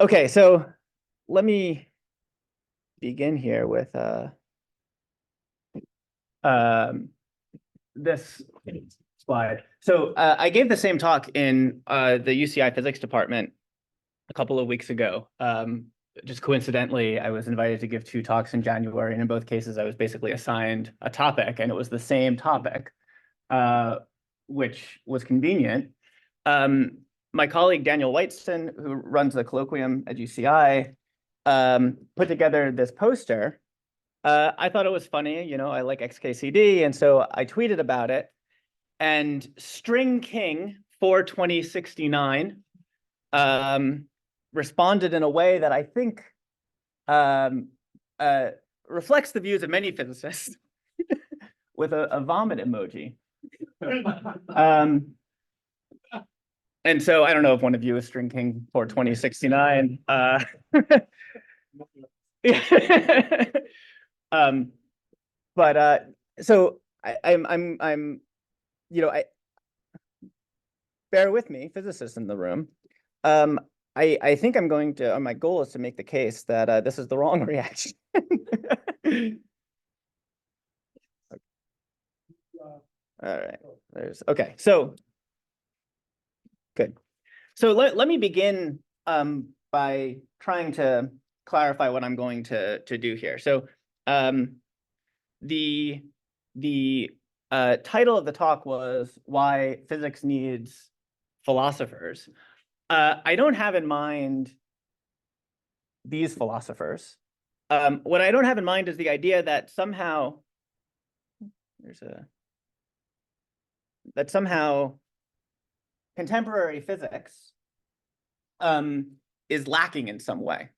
Okay, so let me begin here with um, this slide. So I gave the same talk in the UCI physics department a couple of weeks ago. Just coincidentally, I was invited to give two talks in January, and in both cases, I was basically assigned a topic, and it was the same topic, which was convenient. My colleague Daniel Whiteston, who runs the colloquium at UCI, put together this poster. I thought it was funny, I like XKCD, and so I tweeted about it. And String King 42069 responded in a way that I think reflects the views of many physicists with a vomit emoji. And so I don't know if one of you is String King 42069. So I'm bear with me, physicists in the room. I think I'm going to, my goal is to make the case that this is the wrong reaction. All right, okay, so good. So let me begin by trying to clarify what I'm going to do here. So the title of the talk was Why Physics Needs Philosophers. I don't have in mind these philosophers. What I don't have in mind is the idea that somehow contemporary physics is lacking in some way.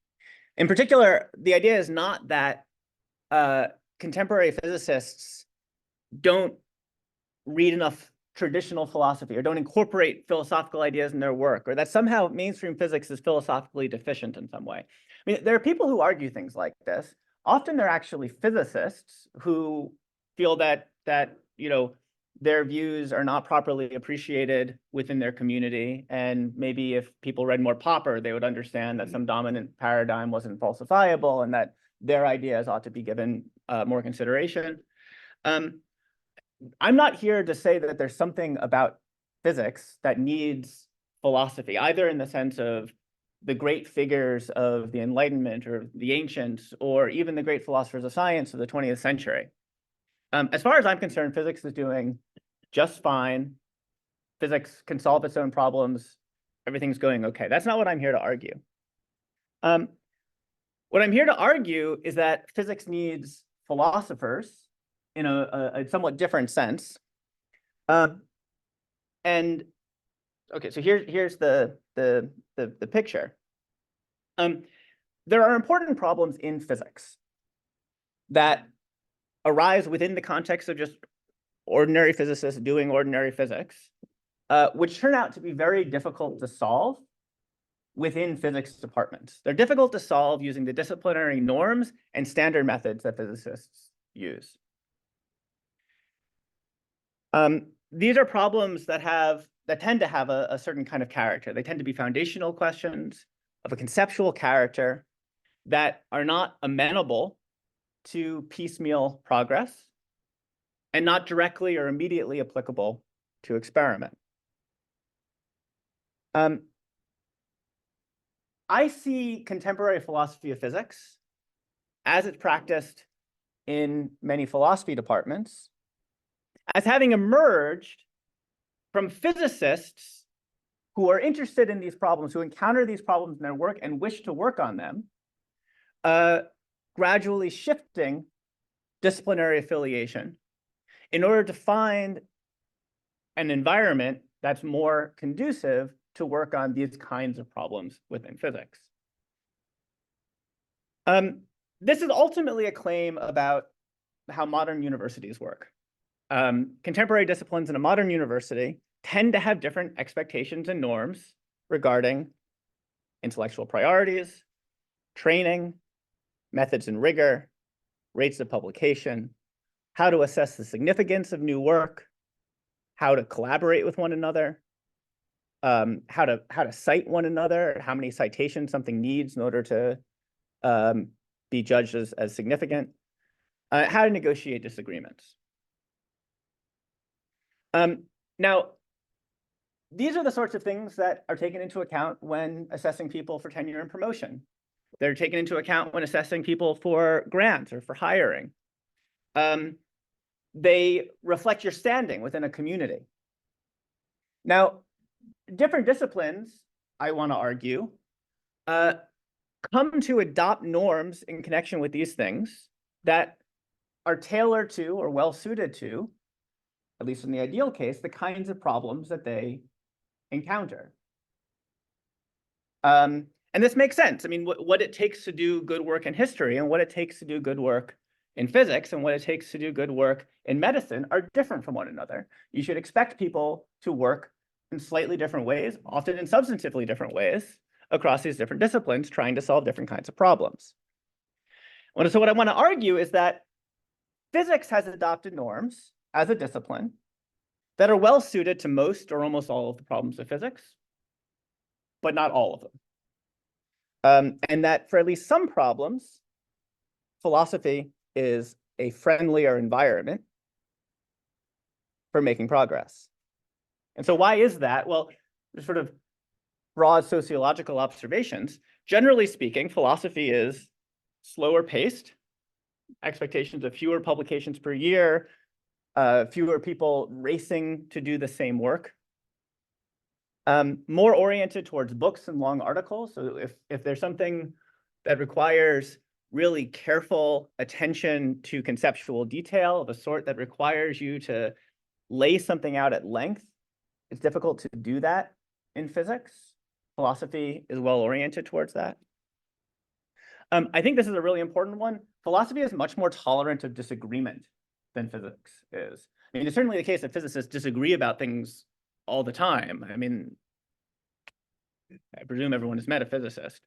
In particular, the idea is not that contemporary physicists don't read enough traditional philosophy or don't incorporate philosophical ideas in their work, or that somehow mainstream physics is philosophically deficient in some way. I mean, there are people who argue things like this. Often they're actually physicists who feel that their views are not properly appreciated within their community. And maybe if people read more Popper, they would understand that some dominant paradigm wasn't falsifiable and that their ideas ought to be given more consideration. I'm not here to say that there's something about physics that needs philosophy, either in the sense of the great figures of the Enlightenment or the ancients, or even the great philosophers of science of the 20th century. As far as I'm concerned, physics is doing just fine. Physics can solve its own problems. Everything's going okay. That's not what I'm here to argue. What I'm here to argue is that physics needs philosophers in a somewhat different sense. And okay, so here's the picture. There are important problems in physics that arise within the context of just ordinary physicists doing ordinary physics, which turn out to be very difficult to solve within physics departments. They're difficult to solve using the disciplinary norms and standard methods that physicists use. These are problems that tend to have a certain kind of character. They tend to be foundational questions of a conceptual character that are not amenable to piecemeal progress and not directly or immediately applicable to experiment. I see contemporary philosophy of physics as it's practiced in many philosophy departments as having emerged from physicists who are interested in these problems, who encounter these problems in their work and wish to work on them, gradually shifting disciplinary affiliation in order to find an environment that's more conducive to work on these kinds of problems within physics. This is ultimately a claim about how modern universities work. Contemporary disciplines in a modern university tend to have different expectations and norms regarding intellectual priorities, training, methods and rigor, rates of publication, how to assess the significance of new work, how to collaborate with one another, how to cite one another, how many citations something needs in order to be judged as significant, how to negotiate disagreements. Now, these are the sorts of things that are taken into account when assessing people for tenure and promotion. They're taken into account when assessing people for grants or for hiring. They reflect your standing within a community. Now, different disciplines, I want to argue, come to adopt norms in connection with these things that are tailored to or well suited to, at least in the ideal case, the kinds of problems that they encounter. And this makes sense. I mean, what it takes to do good work in history and what it takes to do good work in physics and what it takes to do good work in medicine are different from one another. You should expect people to work in slightly different ways, often in substantively different ways, across these different disciplines, trying to solve different kinds of problems. So what I want to argue is that physics has adopted norms as a discipline that are well suited to most or almost all of the problems of physics, but not all of them. And that for at least some problems, philosophy is a friendlier environment for making progress. And so why is that? Well, there's sort of broad sociological observations. Generally speaking, philosophy is slower paced, expectations of fewer publications per year, fewer people racing to do the same work, more oriented towards books and long articles. So if there's something that requires really careful attention to conceptual detail of a sort that requires you to lay something out at length, it's difficult to do that in physics. Philosophy is well oriented towards that. I think this is a really important one. Philosophy is much more tolerant of disagreement than physics is. I mean, it's certainly the case that physicists disagree about things all the time. I mean, I presume everyone is metaphysicist.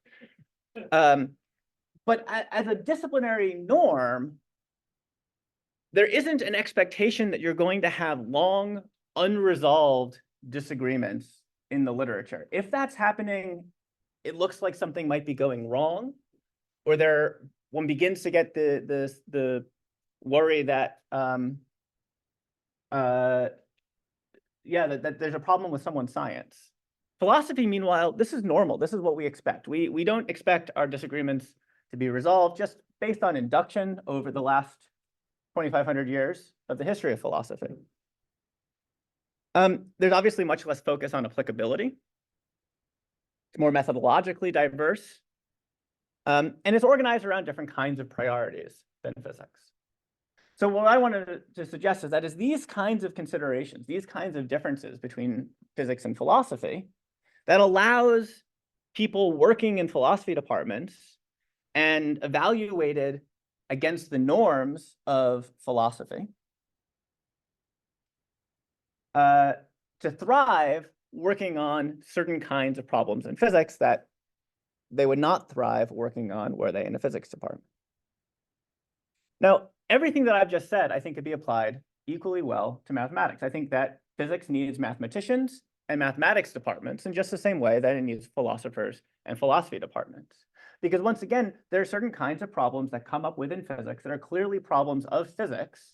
But as a disciplinary norm, there isn't an expectation that you're going to have long, unresolved disagreements in the literature. If that's happening, it looks like something might be going wrong, or one begins to get the worry that that there's a problem with someone's science. Philosophy, meanwhile, this is normal. This is what we expect. We don't expect our disagreements to be resolved just based on induction over the last 2,500 years of the history of philosophy. There's obviously much less focus on applicability. It's more methodologically diverse. And it's organized around different kinds of priorities than physics. So what I wanted to suggest is that these kinds of considerations, these kinds of differences between physics and philosophy, that allows people working in philosophy departments and evaluated against the norms of philosophy to thrive working on certain kinds of problems in physics that they would not thrive working on were they in a physics department. Now, everything that I've just said, I think could be applied equally well to mathematics. I think that physics needs mathematicians and mathematics departments in just the same way that it needs philosophers and philosophy departments. Because once again, there are certain kinds of problems that come up within physics that are clearly problems of physics,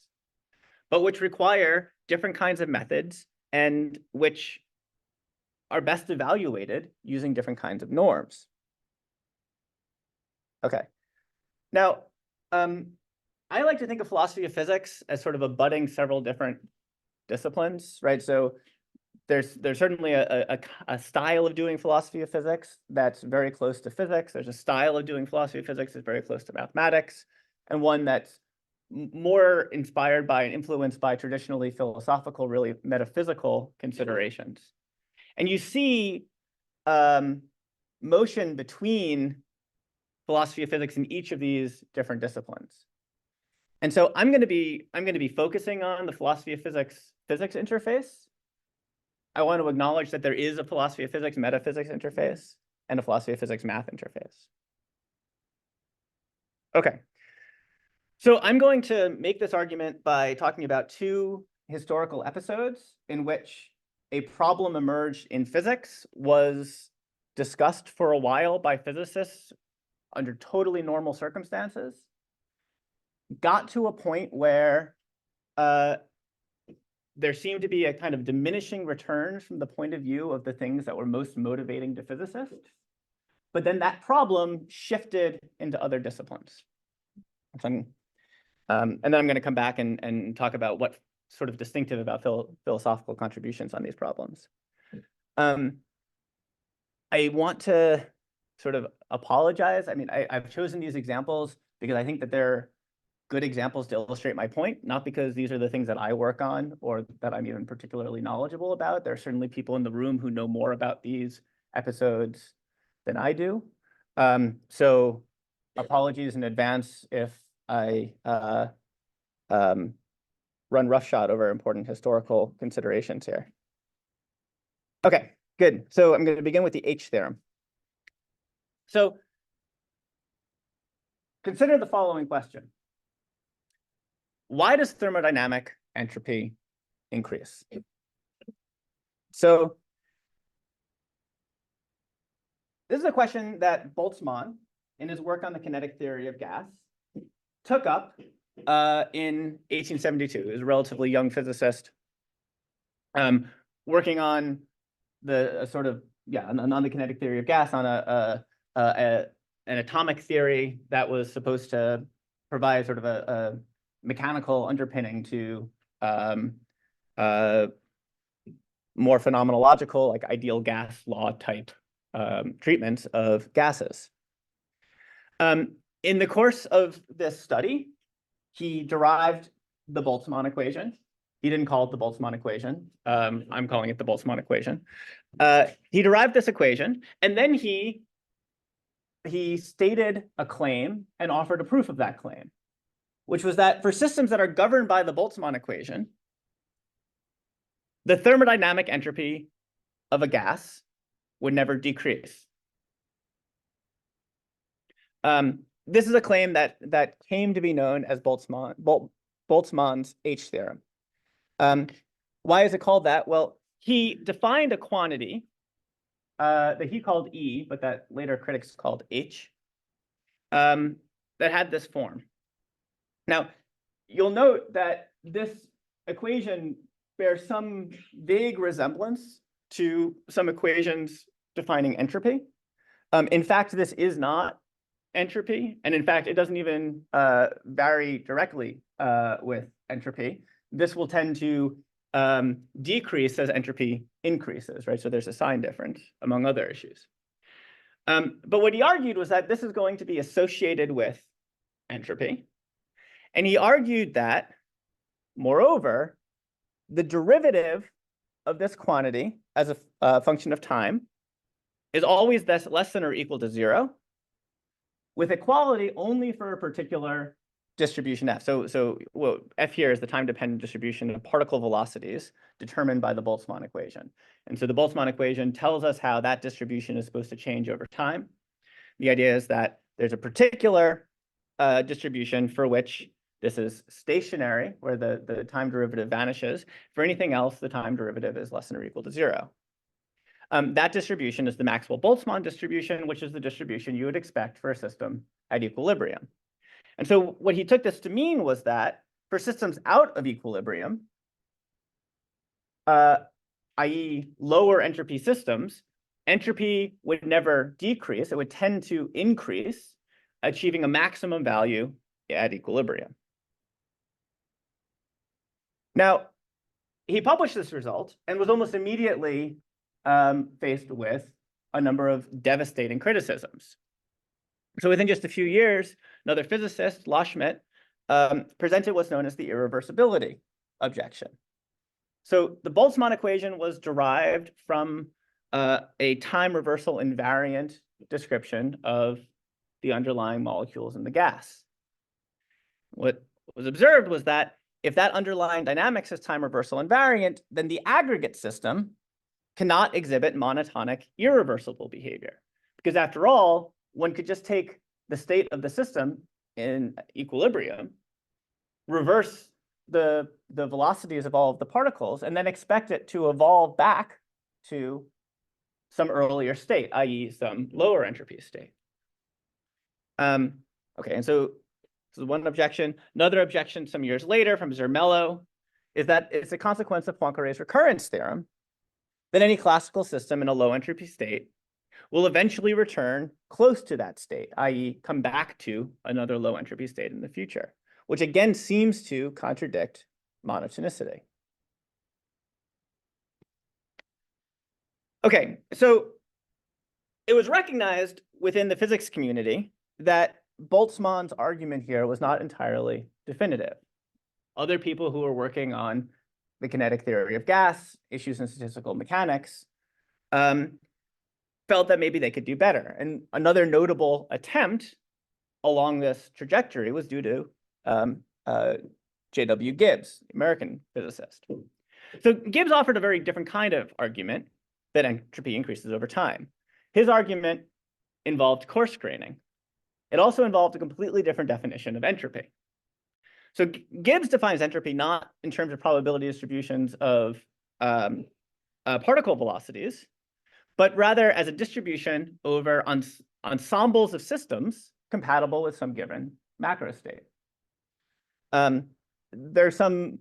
but which require different kinds of methods and which are best evaluated using different kinds of norms. Okay. Now, I like to think of philosophy of physics as sort of abutting several different disciplines, right? So there's certainly a style of doing philosophy of physics that's very close to physics. There's a style of doing philosophy of physics that's very close to mathematics, and one that's more inspired by and influenced by traditionally philosophical, really metaphysical considerations. And you see motion between philosophy of physics in each of these different disciplines. And so I'm going to be focusing on the philosophy of physics interface. I want to acknowledge that there is a philosophy of physics metaphysics interface and a philosophy of physics math interface. Okay. So I'm going to make this argument by talking about two historical episodes in which a problem emerged in physics was discussed for a while by physicists under totally normal circumstances, got to a point where there seemed to be a kind of diminishing returns from the point of view of the things that were most motivating to physicists. But then that problem shifted into other disciplines. And then I'm going to come back and talk about what sort of distinctive about philosophical contributions on these problems. I want to sort of apologize. I mean, I've chosen these examples because I think that they're good examples to illustrate my point, not because these are the things that I work on or that I'm even particularly knowledgeable about. There are certainly people in the room who know more about these episodes than I do. So apologies in advance if I run roughshod over important historical considerations here. Okay, good. So I'm going to begin with the H theorem. So consider the following question. Why does thermodynamic entropy increase? So this is a question that Boltzmann, in his work on the kinetic theory of gas, took up in 1872. He was a relatively young physicist working on the on the kinetic theory of gas, on an atomic theory that was supposed to provide sort of a mechanical underpinning to more phenomenological, like ideal gas law type treatments of gases. In the course of this study, he derived the Boltzmann equation. He didn't call it the Boltzmann equation. I'm calling it the Boltzmann equation. He derived this equation, and then he stated a claim and offered a proof of that claim, which was that for systems that are governed by the Boltzmann equation, the thermodynamic entropy of a gas would never decrease. This is a claim that came to be known as Boltzmann's H theorem. Why is it called that? Well, he defined a quantity that he called E, but that later critics called H, that had this form. Now, you'll note that this equation bears some vague resemblance to some equations defining entropy. In fact, this is not entropy, and in fact, it doesn't even vary directly with entropy. This will tend to decrease as entropy increases, right? So there's a sign difference, among other issues. But what he argued was that this is going to be associated with entropy. And he argued that, moreover, the derivative of this quantity as a function of time is always less than or equal to 0, with equality only for a particular distribution f. So f here is the time-dependent distribution of particle velocities determined by the Boltzmann equation. And so the Boltzmann equation tells us how that distribution is supposed to change over time. The idea is that there's a particular distribution for which this is stationary, where the time derivative vanishes. For anything else, the time derivative is less than or equal to 0. That distribution is the Maxwell-Boltzmann distribution, which is the distribution you would expect for a system at equilibrium. And so what he took this to mean was that for systems out of equilibrium, i.e. lower entropy systems, entropy would never decrease. It would tend to increase, achieving a maximum value at equilibrium. Now, he published this result and was almost immediately faced with a number of devastating criticisms. So within just a few years, another physicist, Schmid, presented what's known as the irreversibility objection. So the Boltzmann equation was derived from a time reversal invariant description of the underlying molecules in the gas. What was observed was that if that underlying dynamics is time reversal invariant, then the aggregate system cannot exhibit monotonic irreversible behavior. Because after all, one could just take the state of the system in equilibrium, reverse the velocities of all of the particles and then expect it to evolve back to some earlier state, i.e. some lower entropy state. Okay, and so this is one objection. Another objection some years later from Zermelo is that it's a consequence of Poincaré's recurrence theorem that any classical system in a low entropy state will eventually return close to that state, i.e. come back to another low entropy state in the future, which again seems to contradict monotonicity. Okay, so it was recognized within the physics community that Boltzmann's argument here was not entirely definitive. Other people who were working on the kinetic theory of gas, issues in statistical mechanics, felt that maybe they could do better. And another notable attempt along this trajectory was due to J.W. Gibbs, American physicist. So Gibbs offered a very different kind of argument that entropy increases over time. His argument involved coarse graining. It also involved a completely different definition of entropy. So Gibbs defines entropy not in terms of probability distributions of particle velocities, but rather as a distribution over ensembles of systems compatible with some given macro state. There's some,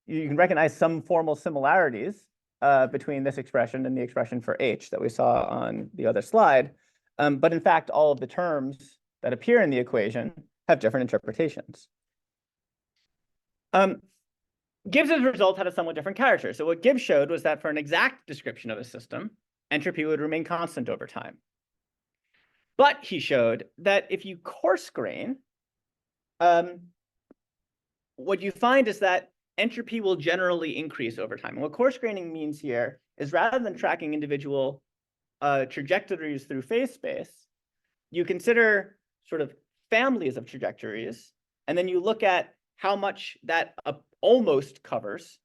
you can recognize some formal similarities between this expression and the expression for H that we saw on the other slide. But in fact, all of the terms that appear in the equation have different interpretations. Gibbs's result had a somewhat different character. So what Gibbs showed was that for an exact description of a system, entropy would remain constant over time. But he showed that if you coarse grain, what you find is that entropy will generally increase over time. And what coarse graining means here is rather than tracking individual trajectories through phase space, you consider sort of families of trajectories, and then you look at how much that almost covers,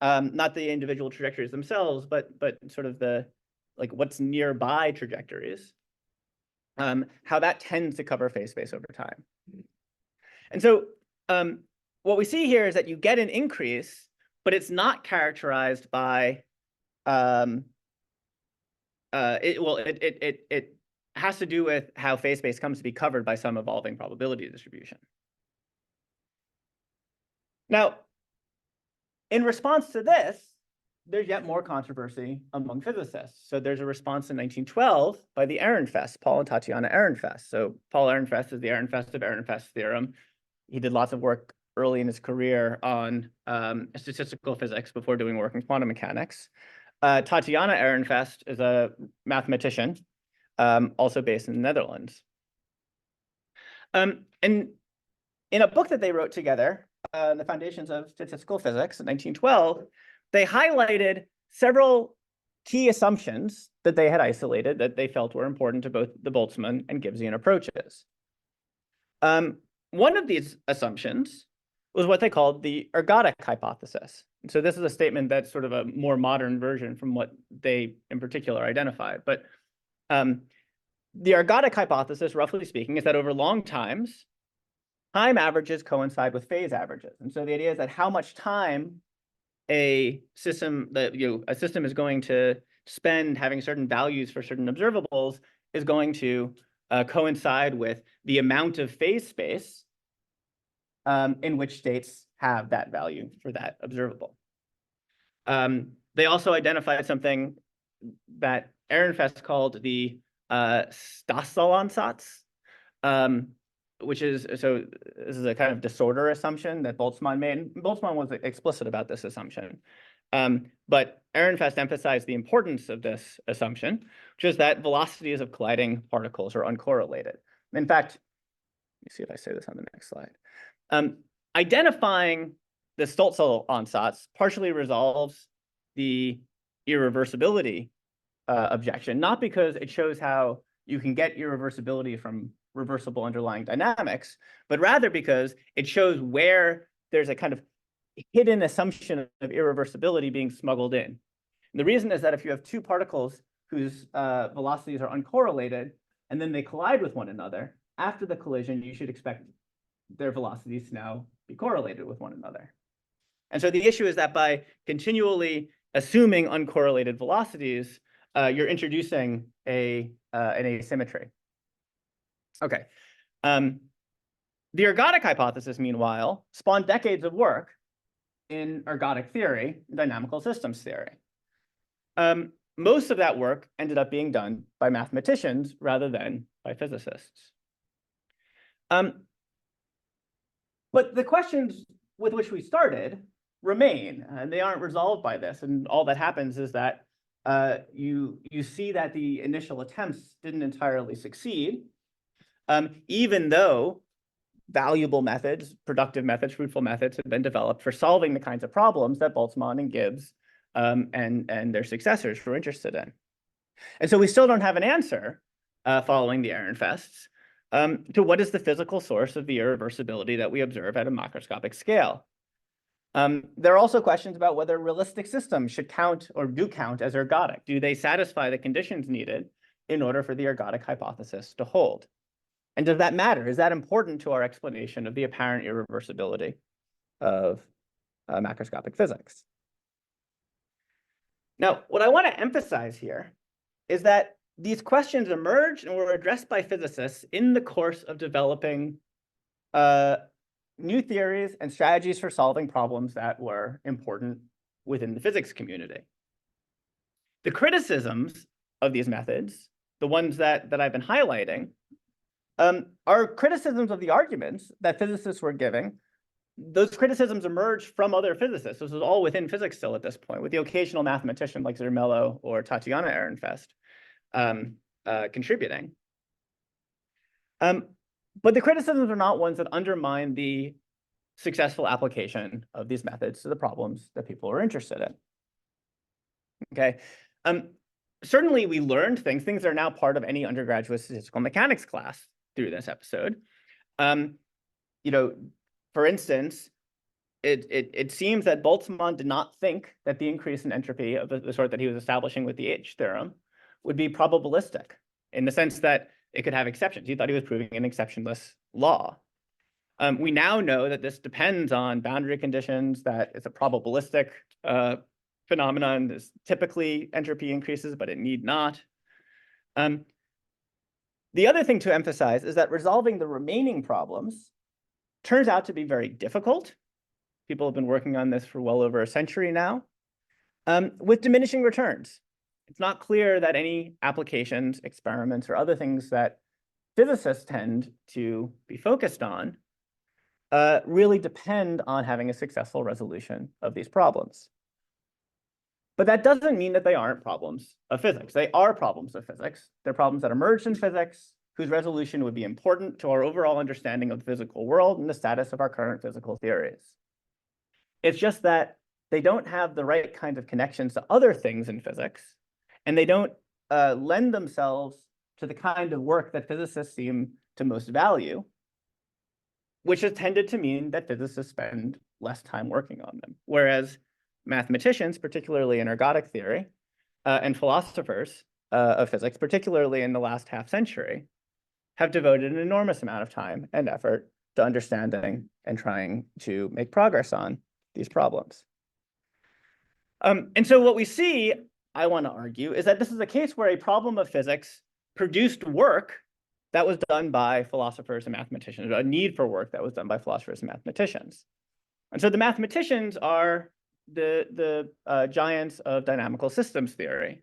not the individual trajectories themselves, but sort of the, like what's nearby trajectories, how that tends to cover phase space over time. And so what we see here is that you get an increase, but it's not characterized by, it has to do with how phase space comes to be covered by some evolving probability distribution. Now, in response to this, there's yet more controversy among physicists. So there's a response in 1912 by the Ehrenfest, Paul and Tatiana Ehrenfest. So Paul Ehrenfest is the Ehrenfest of Ehrenfest theorem. He did lots of work early in his career on statistical physics before doing work in quantum mechanics. Tatiana Ehrenfest is a mathematician, also based in the Netherlands. And in a book that they wrote together, The Foundations of Statistical Physics in 1912, they highlighted several key assumptions that they had isolated that they felt were important to both the Boltzmann and Gibbsian approaches. One of these assumptions was what they called the ergodic hypothesis. And so this is a statement that's sort of a more modern version from what they in particular identified. But the ergodic hypothesis, roughly speaking, is that over long times, time averages coincide with phase averages. And so the idea is that how much time a system is going to spend having certain values for certain observables is going to coincide with the amount of phase space in which states have that value for that observable. They also identified something that Ehrenfest called the Stassel-Ansatz, which is, so this is a kind of disorder assumption that Boltzmann made. And Boltzmann was explicit about this assumption. But Ehrenfest emphasized the importance of this assumption, which is that velocities of colliding particles are uncorrelated. In fact, let me see if I say this on the next slide. Identifying the Stassel-Ansatz partially resolves the irreversibility objection, not because it shows how you can get irreversibility from reversible underlying dynamics, but rather because it shows where there's a kind of hidden assumption of irreversibility being smuggled in. And the reason is that if you have two particles whose velocities are uncorrelated, and then they collide with one another, after the collision, you should expect their velocities to now be correlated with one another. And so the issue is that by continually assuming uncorrelated velocities, you're introducing an asymmetry. Okay. The ergodic hypothesis, meanwhile, spawned decades of work in ergodic theory, dynamical systems theory. Most of that work ended up being done by mathematicians rather than by physicists. But the questions with which we started remain, and they aren't resolved by this. And all that happens is that you see that the initial attempts didn't entirely succeed, even though valuable methods, productive methods, fruitful methods have been developed for solving the kinds of problems that Boltzmann and Gibbs and their successors were interested in. And so we still don't have an answer following the Ehrenfests to what is the physical source of the irreversibility that we observe at a macroscopic scale. There are also questions about whether realistic systems should count or do count as ergodic. Do they satisfy the conditions needed in order for the ergodic hypothesis to hold? And does that matter? Is that important to our explanation of the apparent irreversibility of macroscopic physics? Now, what I want to emphasize here is that these questions emerged and were addressed by physicists in the course of developing new theories and strategies for solving problems that were important within the physics community. The criticisms of these methods, the ones that I've been highlighting, are criticisms of the arguments that physicists were giving. Those criticisms emerged from other physicists. This was all within physics still at this point, with the occasional mathematician like Zermelo or Tatiana Ehrenfest contributing. But the criticisms are not ones that undermine the successful application of these methods to the problems that people are interested in. Okay. Certainly we learned things that are now part of any undergraduate statistical mechanics class through this episode. For instance, it seems that Boltzmann did not think that the increase in entropy of the sort that he was establishing with the H theorem would be probabilistic, in the sense that it could have exceptions. He thought he was proving an exceptionless law. We now know that this depends on boundary conditions, that it's a probabilistic phenomenon. There's typically entropy increases, but it need not. The other thing to emphasize is that resolving the remaining problems turns out to be very difficult. People have been working on this for well over a century now, with diminishing returns. It's not clear that any applications, experiments, or other things that physicists tend to be focused on really depend on having a successful resolution of these problems. But that doesn't mean that they aren't problems of physics. They are problems of physics. They're problems that emerged in physics, whose resolution would be important to our overall understanding of the physical world and the status of our current physical theories. It's just that they don't have the right kind of connections to other things in physics, and they don't lend themselves to the kind of work that physicists seem to most value, which has tended to mean that physicists spend less time working on them. Whereas mathematicians, particularly in ergodic theory, and philosophers of physics, particularly in the last half century, have devoted an enormous amount of time and effort to understanding and trying to make progress on these problems. And so what we see, I want to argue, is that this is a case where a problem of physics produced work that was done by philosophers and mathematicians, a need for work that was done by philosophers and mathematicians. And so the mathematicians are the giants of dynamical systems theory,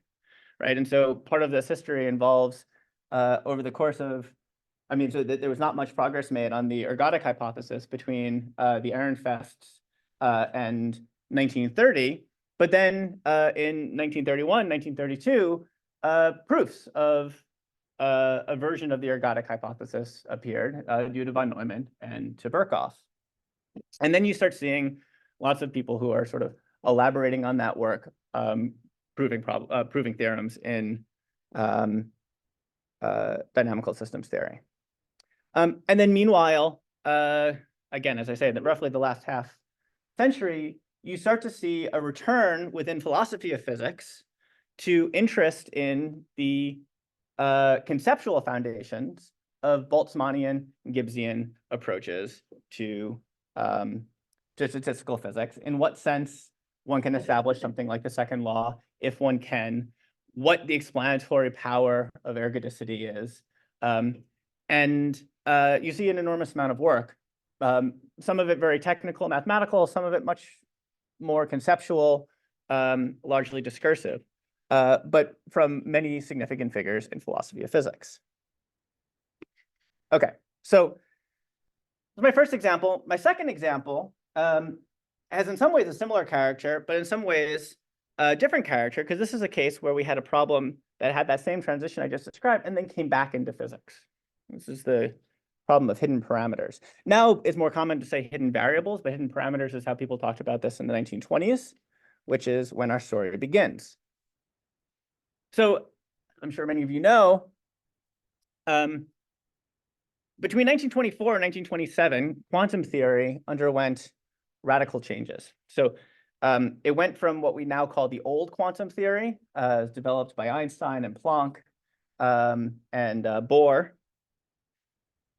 right? And so part of this history involves over the course of, there was not much progress made on the ergodic hypothesis between the Ehrenfests and 1930, but then in 1931, 1932, proofs of a version of the ergodic hypothesis appeared due to von Neumann and to Birkhoff. And then you start seeing lots of people who are sort of elaborating on that work, proving theorems in dynamical systems theory. And then meanwhile, again, as I say, that roughly the last half century, you start to see a return within philosophy of physics to interest in the conceptual foundations of Boltzmannian and Gibbsian approaches to statistical physics. In what sense one can establish something like the second law, if one can, what the explanatory power of ergodicity is. And you see an enormous amount of work, some of it very technical, mathematical, some of it much more conceptual, largely discursive, but from many significant figures in philosophy of physics. Okay, so my first example. My second example has in some ways a similar character, but in some ways a different character, because this is a case where we had a problem that had that same transition I just described and then came back into physics. This is the problem of hidden parameters. Now it's more common to say hidden variables, but hidden parameters is how people talked about this in the 1920s, which is when our story begins. So I'm sure many of you know, between 1924 and 1927, quantum theory underwent radical changes. So it went from what we now call the old quantum theory, developed by Einstein and Planck and Bohr,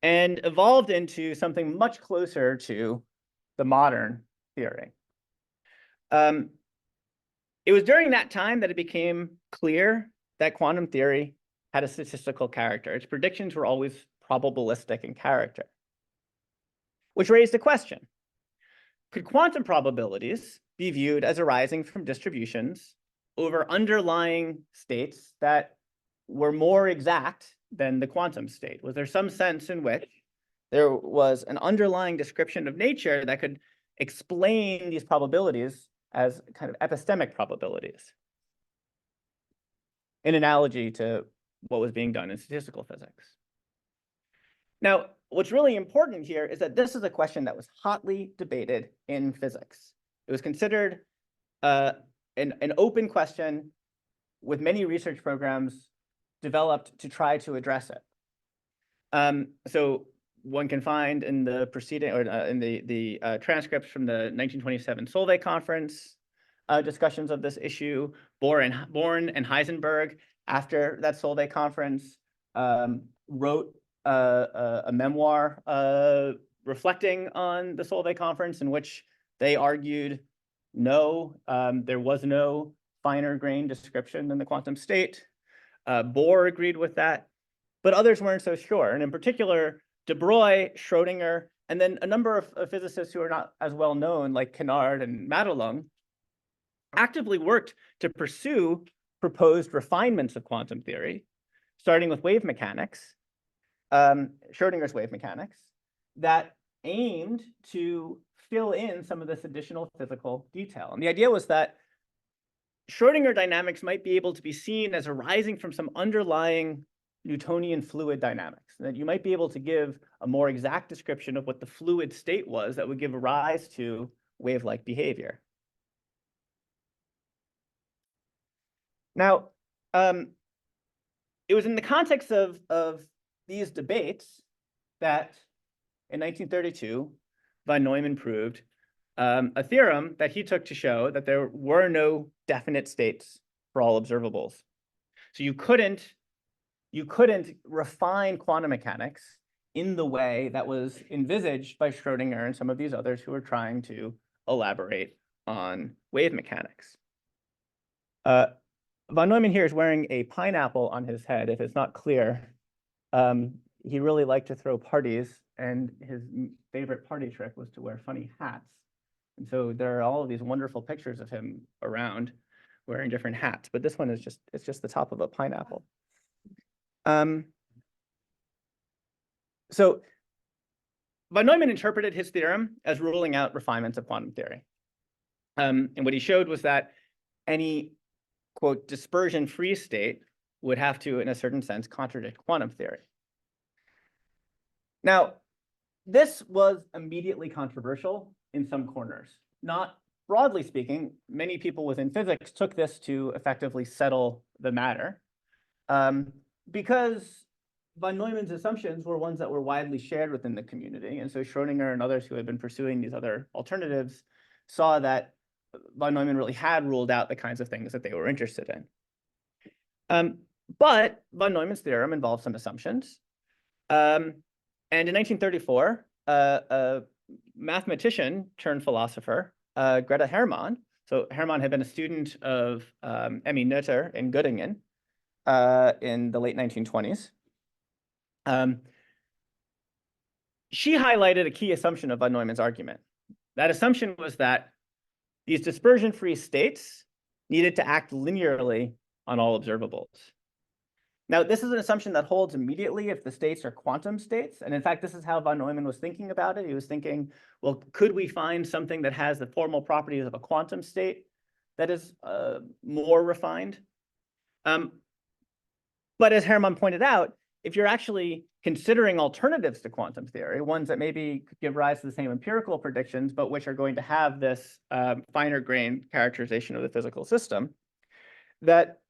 and evolved into something much closer to the modern theory. It was during that time that it became clear that quantum theory had a statistical character. Its predictions were always probabilistic in character, which raised a question. Could quantum probabilities be viewed as arising from distributions over underlying states that were more exact than the quantum state? Was there some sense in which there was an underlying description of nature that could explain these probabilities as kind of epistemic probabilities, in analogy to what was being done in statistical physics? Now, what's really important here is that this is a question that was hotly debated in physics. It was considered an open question with many research programs developed to try to address it. So one can find in the preceding or in the transcripts from the 1927 Solvay conference discussions of this issue. Born and Heisenberg, after that Solvay conference, wrote a memoir reflecting on the Solvay conference, in which they argued no, there was no finer grained description than the quantum state. Bohr agreed with that, but others weren't so sure. And in particular, de Broglie, Schrödinger, and then a number of physicists who are not as well known, like Kennard and Madelung, actively worked to pursue proposed refinements of quantum theory, starting with wave mechanics, Schrödinger's wave mechanics, that aimed to fill in some of this additional physical detail. And the idea was that Schrödinger dynamics might be able to be seen as arising from some underlying Newtonian fluid dynamics, that you might be able to give a more exact description of what the fluid state was that would give rise to wave-like behavior. Now, it was in the context of these debates that in 1932, von Neumann proved a theorem that he took to show that there were no definite states for all observables. So you couldn't refine quantum mechanics in the way that was envisaged by Schrödinger and some of these others who were trying to elaborate on wave mechanics. Von Neumann here is wearing a pineapple on his head, if it's not clear. He really liked to throw parties, and his favorite party trick was to wear funny hats. And so there are all of these wonderful pictures of him around wearing different hats, but this one is just the top of a pineapple. So von Neumann interpreted his theorem as ruling out refinements of quantum theory. And what he showed was that any, quote, dispersion-free state would have to, in a certain sense, contradict quantum theory. Now, this was immediately controversial in some corners. Not broadly speaking, many people within physics took this to effectively settle the matter, because von Neumann's assumptions were ones that were widely shared within the community. And so Schrödinger and others who had been pursuing these other alternatives saw that von Neumann really had ruled out the kinds of things that they were interested in. But von Neumann's theorem involved some assumptions. And in 1934, a mathematician turned philosopher, Greta Hermann. So Hermann had been a student of Emmy Noether in Göttingen in the late 1920s. She highlighted a key assumption of von Neumann's argument. That assumption was that these dispersion-free states needed to act linearly on all observables. Now, this is an assumption that holds immediately if the states are quantum states. And in fact, this is how von Neumann was thinking about it. He was thinking, well, could we find something that has the formal properties of a quantum state that is more refined? But as Hermann pointed out, if you're actually considering alternatives to quantum theory, ones that maybe could give rise to the same empirical predictions, but which are going to have this finer grained characterization of the physical system, that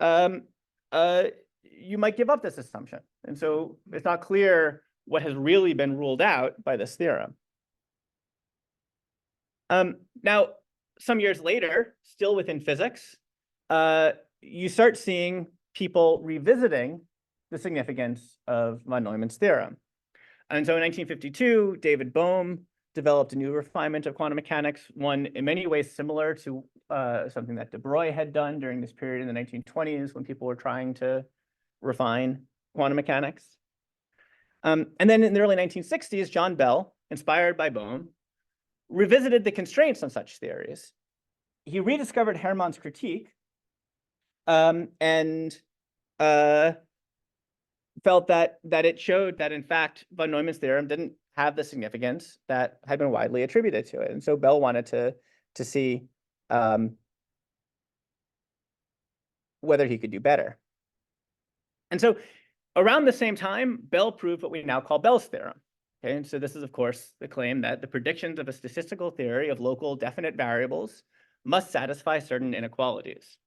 you might give up this assumption. And so it's not clear what has really been ruled out by this theorem. Now, some years later, still within physics, you start seeing people revisiting the significance of von Neumann's theorem. And so in 1952, David Bohm developed a new refinement of quantum mechanics, one in many ways similar to something that de Broglie had done during this period in the 1920s when people were trying to refine quantum mechanics. And then in the early 1960s, John Bell, inspired by Bohm, revisited the constraints on such theories. He rediscovered Hermann's critique and felt that it showed that, in fact, von Neumann's theorem didn't have the significance that had been widely attributed to it. And so Bell wanted to see whether he could do better. And so around the same time, Bell proved what we now call Bell's theorem. Okay, and so this is, of course, the claim that the predictions of a statistical theory of local definite variables must satisfy certain inequalities.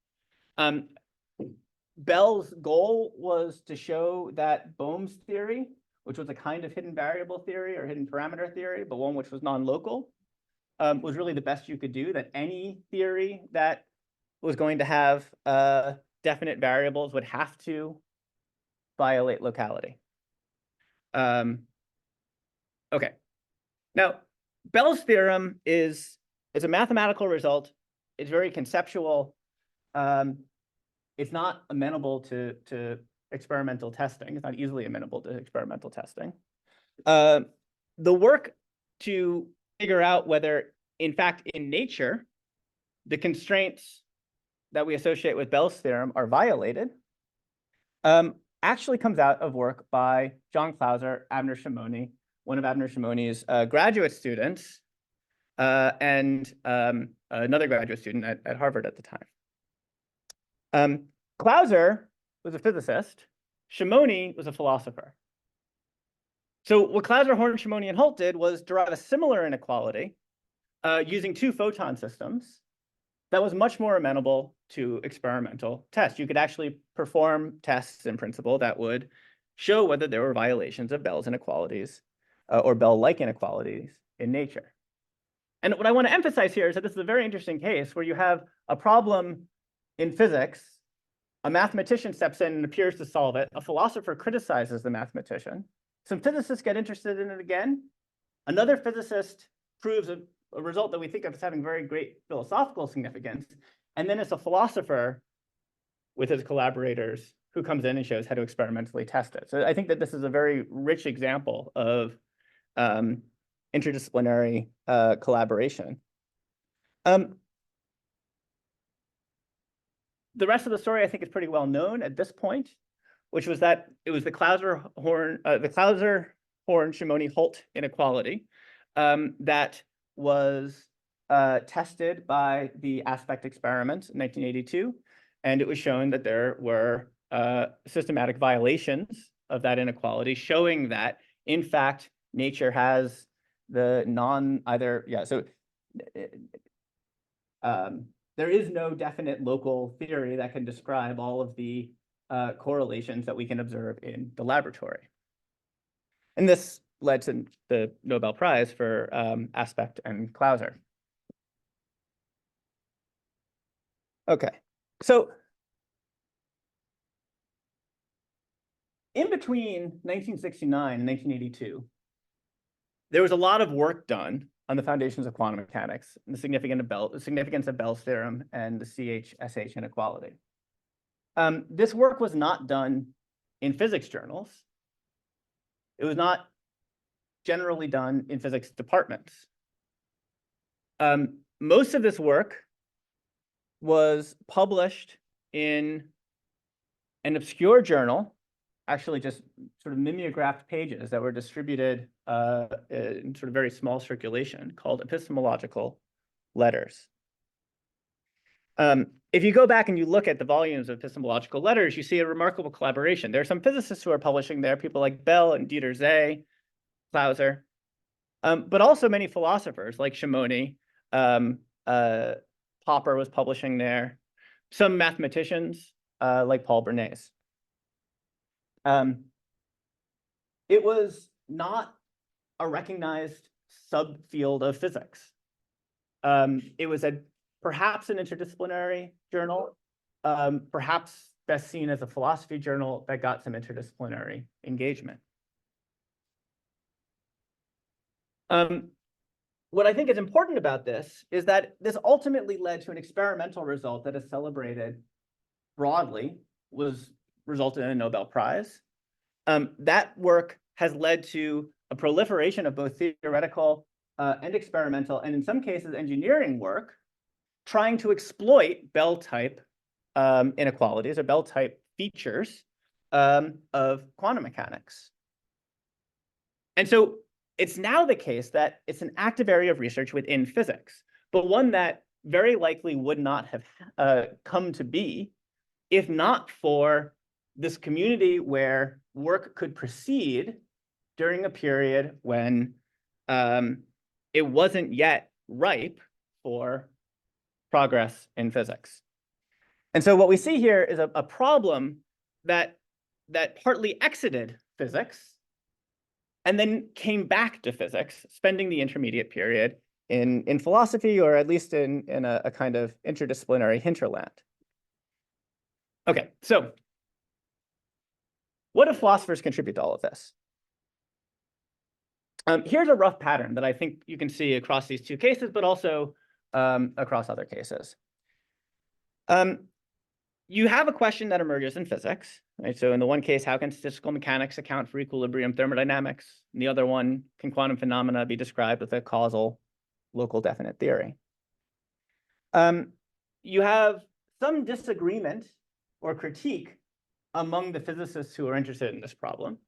Bell's goal was to show that Bohm's theory, which was a kind of hidden variable theory or hidden parameter theory, but one which was non-local, was really the best you could do, that any theory that was going to have definite variables would have to violate locality. Okay. Now, Bell's theorem is a mathematical result. It's very conceptual. It's not amenable to experimental testing. It's not easily amenable to experimental testing. The work to figure out whether, in fact, in nature, the constraints that we associate with Bell's theorem are violated, actually comes out of work by John Clauser, Abner Shimoni, one of Abner Shimoni's graduate students, and another graduate student at Harvard at the time. Clauser was a physicist. Shimoni was a philosopher. So what Clauser, Horn, Shimoni, and Holt did was derive a similar inequality using two photon systems that was much more amenable to experimental tests. You could actually perform tests in principle that would show whether there were violations of Bell's inequalities or Bell-like inequalities in nature. And what I want to emphasize here is that this is a very interesting case where you have a problem in physics, a mathematician steps in and appears to solve it, a philosopher criticizes the mathematician, some physicists get interested in it again, another physicist proves a result that we think of as having very great philosophical significance, and then it's a philosopher with his collaborators who comes in and shows how to experimentally test it. So I think that this is a very rich example of interdisciplinary collaboration. The rest of the story, I think, is pretty well known at this point, which was that it was the Clauser, Horn, Shimoni, Holt inequality that was tested by the aspect experiment in 1982, and it was shown that there were systematic violations of that inequality, showing that, in fact, nature has the there is no definite local theory that can describe all of the correlations that we can observe in the laboratory. And this led to the Nobel Prize for Aspect and Clauser. Okay, so in between 1969 and 1982, there was a lot of work done on the foundations of quantum mechanics and the significance of Bell's theorem and the CH-SH inequality. This work was not done in physics journals. It was not generally done in physics departments. Most of this work was published in an obscure journal, actually just sort of mimeographed pages that were distributed in sort of very small circulation, called Epistemological Letters. If you go back and you look at the volumes of epistemological letters, you see a remarkable collaboration. There are some physicists who are publishing there, people like Bell and Dieter Zeh, Clauser, but also many philosophers like Shimoni. Popper was publishing there. Some mathematicians like Paul Bernays. It was not a recognized subfield of physics. It was perhaps an interdisciplinary journal, perhaps best seen as a philosophy journal that got some interdisciplinary engagement. What I think is important about this is that this ultimately led to an experimental result that is celebrated broadly, resulted in a Nobel Prize. That work has led to a proliferation of both theoretical and experimental, and in some cases, engineering work, trying to exploit Bell-type inequalities or Bell-type features of quantum mechanics. And so it's now the case that it's an active area of research within physics, but one that very likely would not have come to be if not for this community where work could proceed during a period when it wasn't yet ripe for progress in physics. And so what we see here is a problem that partly exited physics and then came back to physics, spending the intermediate period in philosophy, or at least in a kind of interdisciplinary hinterland. Okay, so what do philosophers contribute to all of this? Here's a rough pattern that I think you can see across these two cases, but also across other cases. You have a question that emerges in physics, right? So in the one case, how can statistical mechanics account for equilibrium thermodynamics? In the other one, can quantum phenomena be described with a causal local definite theory? You have some disagreement or critique among the physicists who are interested in this problem,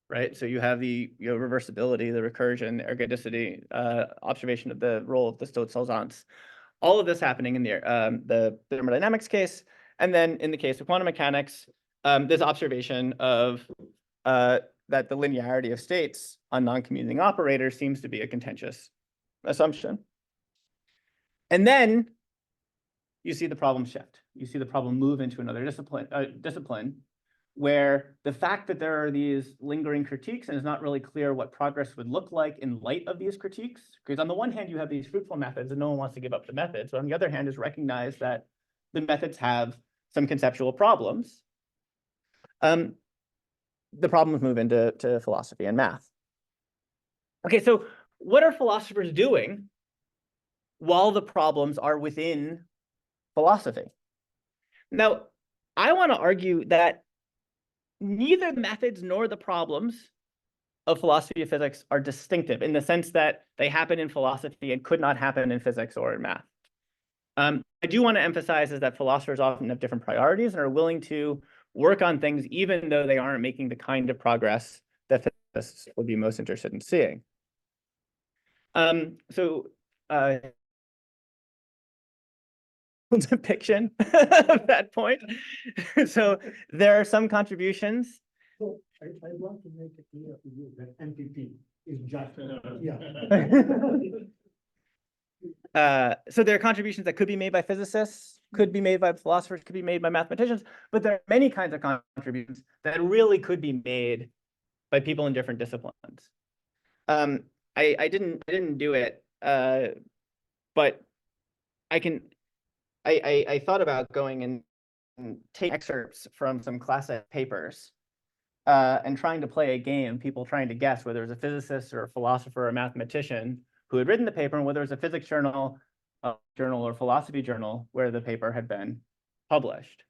right? So you have the reversibility, the recursion, the ergodicity, observation of the role of the Stotz-Salzans, all of this happening in the thermodynamics case. And then in the case of quantum mechanics, this observation of that the linearity of states on non-commuting operators seems to be a contentious assumption. And then you see the problem shift. You see the problem move into another discipline where the fact that there are these lingering critiques and it's not really clear what progress would look like in light of these critiques, because on the one hand, you have these fruitful methods and no one wants to give up the methods, but on the other hand is recognize that the methods have some conceptual problems. The problems move into philosophy and math. Okay, so what are philosophers doing while the problems are within philosophy? Now, I want to argue that neither the methods nor the problems of philosophy of physics are distinctive in the sense that they happen in philosophy and could not happen in physics or in math. I do want to emphasize is that philosophers often have different priorities and are willing to work on things even though they aren't making the kind of progress that physicists would be most interested in seeing. Depiction of that point. So there are some contributions. So I want to make it clear to you that MPP is just so there are contributions that could be made by physicists, could be made by philosophers, could be made by mathematicians, but there are many kinds of contributions that really could be made by people in different disciplines. I didn't do it, but I thought about going and take excerpts from some classic papers and trying to play a game, people trying to guess whether it was a physicist or a philosopher or a mathematician who had written the paper, and whether it was a physics journal, or philosophy journal where the paper had been published.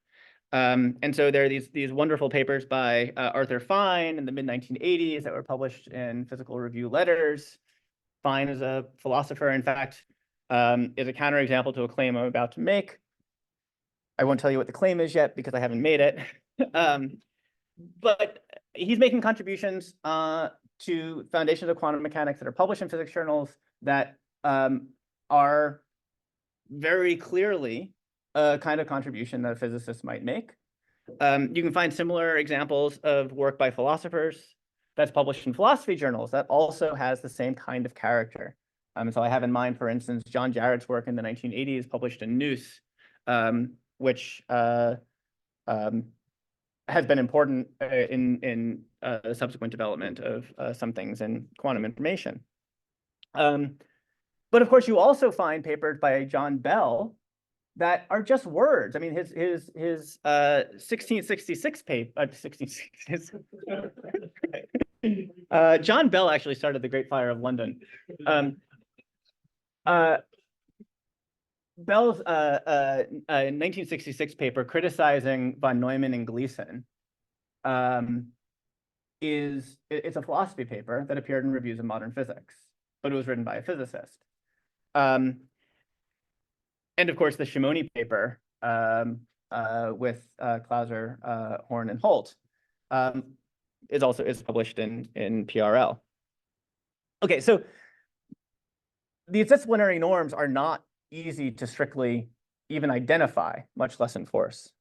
And so there are these wonderful papers by Arthur Fine in the mid-1980s that were published in Physical Review Letters. Fine is a philosopher, in fact, is a counterexample to a claim I'm about to make. I won't tell you what the claim is yet because I haven't made it. But he's making contributions to foundations of quantum mechanics that are published in physics journals that are very clearly a kind of contribution that a physicist might make. You can find similar examples of work by philosophers that's published in philosophy journals that also has the same kind of character. So I have in mind, for instance, John Jarrett's work in the 1980s, published in Noose, which has been important in the subsequent development of some things in quantum information. But of course, you also find papers by John Bell that are just words. I mean, his 1666 paper, John Bell actually started the Great Fire of London. Bell's 1966 paper criticizing von Neumann and Gleason it's a philosophy paper that appeared in Reviews of Modern Physics, but it was written by a physicist. And of course, the Shimoni paper with Clauser, Horn, and Holt is published in PRL. Okay, so these disciplinary norms are not easy to strictly even identify, much less enforce.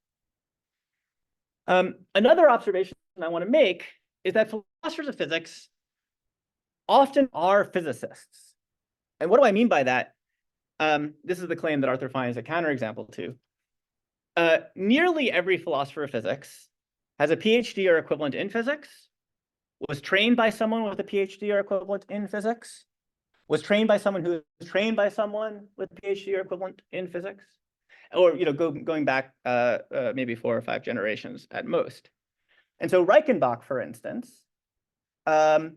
Another observation I want to make is that philosophers of physics often are physicists. And what do I mean by that? This is the claim that Arthur Fine is a counterexample to. Nearly every philosopher of physics has a PhD or equivalent in physics, was trained by someone with a PhD or equivalent in physics, was trained by someone who was trained by someone with a PhD or equivalent in physics, or going back maybe 4 or 5 generations at most. And so Reichenbach, for instance, did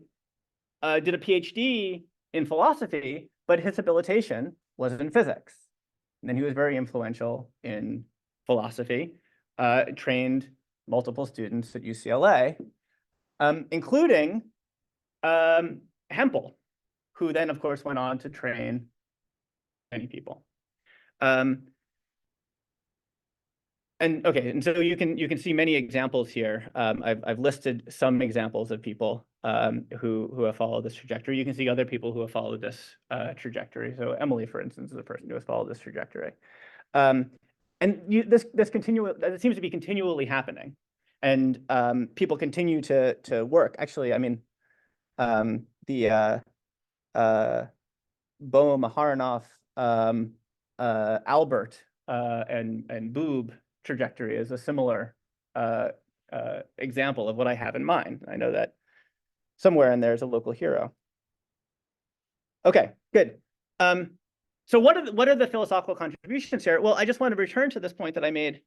a PhD in philosophy, but his habilitation was in physics. And then he was very influential in philosophy, trained multiple students at UCLA, including Hempel, who then, of course, went on to train many people. And so you can see many examples here. I've listed some examples of people who have followed this trajectory. You can see other people who have followed this trajectory. So Emily, for instance, is a person who has followed this trajectory. And this seems to be continually happening, and people continue to work. Actually, I mean, the Bohm, Maharonov, Albert, and Boob trajectory is a similar example of what I have in mind. I know that somewhere in there is a local hero. Okay, good. So what are the philosophical contributions here? Well, I just want to return to this point that I made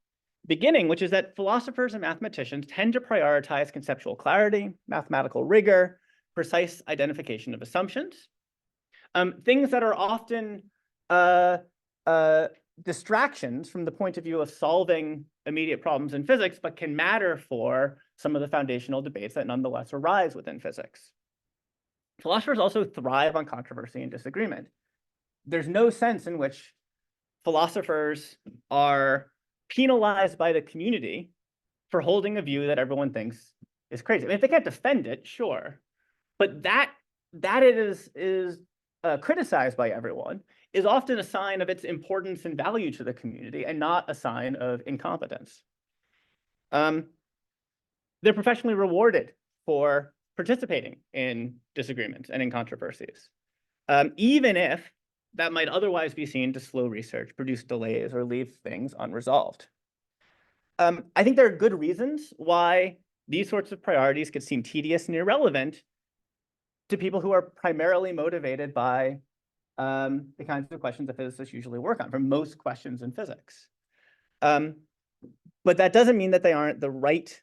beginning, which is that philosophers and mathematicians tend to prioritize conceptual clarity, mathematical rigor, precise identification of assumptions, things that are often distractions from the point of view of solving immediate problems in physics, but can matter for some of the foundational debates that nonetheless arise within physics. Philosophers also thrive on controversy and disagreement. There's no sense in which philosophers are penalized by the community for holding a view that everyone thinks is crazy. I mean, if they can't defend it, sure, but that it is criticized by everyone is often a sign of its importance and value to the community, and not a sign of incompetence. They're professionally rewarded for participating in disagreements and in controversies, even if that might otherwise be seen to slow research, produce delays, or leave things unresolved. I think there are good reasons why these sorts of priorities could seem tedious and irrelevant to people who are primarily motivated by the kinds of questions that physicists usually work on, for most questions in physics. But that doesn't mean that they aren't the right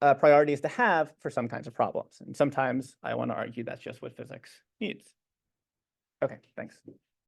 priorities to have for some kinds of problems. And sometimes I want to argue that's just what physics needs. Okay, thanks.